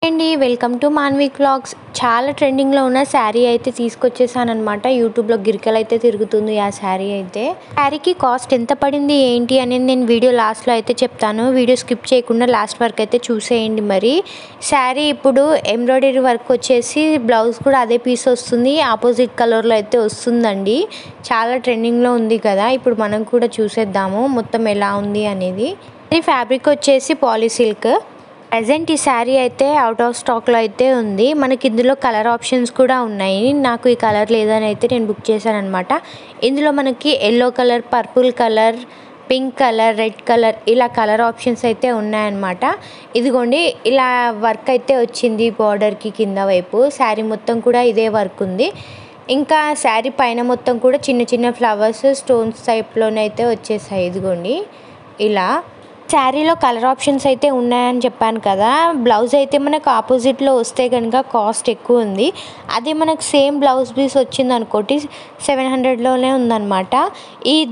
అండి welcome to Manvi vlogs. చాలా ట్రెండింగ్లో ఉన్న శారీ అయితే తీసుకొచ్చేసానమాట. యూట్యూబ్లో గిరికలు అయితే తిరుగుతుంది ఆ శారీ అయితే. శారీకి కాస్ట్ ఎంత పడింది ఏంటి అనేది నేను వీడియో లాస్ట్లో అయితే చెప్తాను. వీడియో స్కిప్ చేయకుండా లాస్ట్ వరకు అయితే చూసేయండి. మరి శారీ ఇప్పుడు ఎంబ్రాయిడరీ వర్క్ వచ్చేసి బ్లౌజ్ కూడా అదే పీస్ వస్తుంది, ఆపోజిట్ కలర్లో అయితే వస్తుందండి. చాలా ట్రెండింగ్లో ఉంది కదా, ఇప్పుడు మనం కూడా చూసేద్దాము మొత్తం ఎలా ఉంది అనేది. ఈ ఫ్యాబ్రిక్ వచ్చేసి పాలిసిల్క్. ప్రజెంట్ ఈ శారీ అయితే అవుట్ ఆఫ్ స్టాక్లో అయితే ఉంది. మనకి ఇందులో కలర్ ఆప్షన్స్ కూడా ఉన్నాయి. నాకు ఈ కలర్ లేదని అయితే నేను బుక్ చేశాను అనమాట. ఇందులో మనకి yellow colour, purple colour, pink colour, red colour ఇలా కలర్ ఆప్షన్స్ అయితే ఉన్నాయన్నమాట. ఇదిగోండి ఇలా వర్క్ అయితే వచ్చింది బార్డర్కి కింద వైపు. శారీ మొత్తం కూడా ఇదే వర్క్ ఉంది. ఇంకా శారీ పైన మొత్తం కూడా చిన్న చిన్న ఫ్లవర్స్ స్టోన్స్ టైప్లోనైతే వచ్చేసాయి. ఇదిగోండి ఇలా శారీలో కలర్ ఆప్షన్స్ అయితే ఉన్నాయని చెప్పాను కదా. బ్లౌజ్ అయితే మనకు ఆపోజిట్లో వస్తే కనుక కాస్ట్ ఎక్కువ ఉంది. అదే మనకు సేమ్ బ్లౌజ్ పీస్ వచ్చింది అనుకోటి 700లోనే ఉందన్నమాట.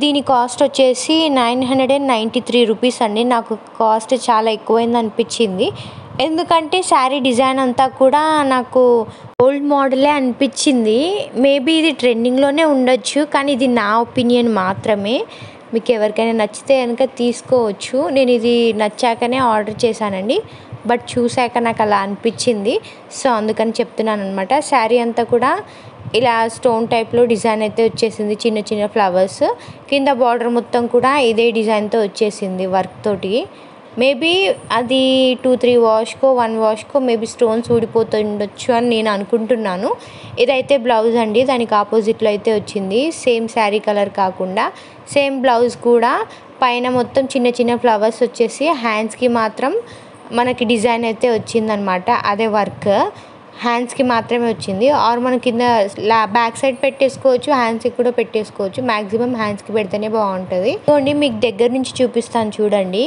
దీని కాస్ట్ వచ్చేసి 993 రూపీస్ అండి. నాకు కాస్ట్ చాలా ఎక్కువైంది అనిపించింది. ఎందుకంటే శారీ డిజైన్ అంతా కూడా నాకు ఓల్డ్ మోడలే అనిపించింది. మేబీ ఇది ట్రెండింగ్లోనే ఉండొచ్చు, కానీ ఇది నా ఒపీనియన్ మాత్రమే. మీకు ఎవరికైనా నచ్చితే కనుక తీసుకోవచ్చు. నేను ఇది నచ్చాకనే ఆర్డర్ చేశానండి, బట్ చూశాక నాకు అలా అనిపించింది, సో అందుకని చెప్తున్నాను అనమాట. శారీ అంతా కూడా ఇలా స్టోన్ టైప్లో డిజైన్ అయితే వచ్చేసింది, చిన్న చిన్న ఫ్లవర్స్. కింద బార్డర్ మొత్తం కూడా ఇదే డిజైన్తో వచ్చేసింది వర్క్ తోటి. మేబీ అది 2-3 వాష్కో 1 వాష్కో మేబీ స్టోన్స్ ఊడిపోతుండొచ్చు అని నేను అనుకుంటున్నాను. ఇదైతే బ్లౌజ్ అండి, దానికి ఆపోజిట్లో అయితే వచ్చింది. సేమ్ శారీ కలర్ కాకుండా సేమ్ బ్లౌజ్ కూడా పైన మొత్తం చిన్న చిన్న ఫ్లవర్స్ వచ్చేసి హ్యాండ్స్కి మాత్రం మనకి డిజైన్ అయితే వచ్చిందనమాట. అదే వర్క్ హ్యాండ్స్కి మాత్రమే వచ్చింది. ఆర్ మన కింద బ్యాక్ సైడ్ పెట్టేసుకోవచ్చు, హ్యాండ్స్కి కూడా పెట్టేసుకోవచ్చు. మ్యాక్సిమం హ్యాండ్స్కి పెడితేనే బాగుంటుంది. చూడండి మీకు దగ్గర నుంచి చూపిస్తాను చూడండి.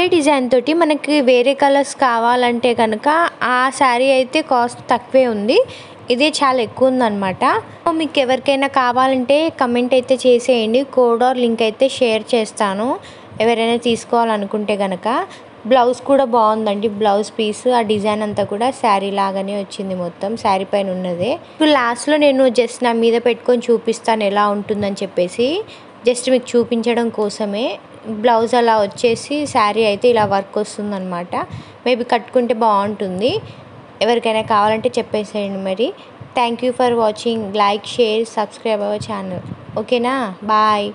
ఏ డిజైన్ తోటి మనకి వేరే కలర్స్ కావాలంటే కనుక ఆ శారీ అయితే కాస్ట్ తక్కువే ఉంది, ఇదే చాలా ఎక్కువ ఉందన్నమాట. మీకు ఎవరికైనా కావాలంటే కమెంట్ అయితే చేసేయండి. కోడ్ ఆర్ లింక్ అయితే షేర్ చేస్తాను ఎవరైనా తీసుకోవాలనుకుంటే కనుక. బ్లౌజ్ కూడా బాగుందండి, బ్లౌజ్ పీస్ ఆ డిజైన్ అంతా కూడా శారీ లాగానే వచ్చింది, మొత్తం శారీ పైన ఉన్నదే. ఇప్పుడు లాస్ట్లో నేను జస్ట్ నా మీద పెట్టుకొని చూపిస్తాను ఎలా ఉంటుందని చెప్పేసి, జస్ట్ మీకు చూపించడం కోసమే. బ్లౌజ్ అలా వచ్చేసి శారీ అయితే ఇలా వర్క్ వస్తుందన్నమాట. మేబీ కట్టుకుంటే బాగుంటుంది. ఎవరికైనా కావాలంటే చెప్పేసేయండి మరి. Thank you for watching. Like, share, subscribe our channel. ఓకేనా, బాయ్.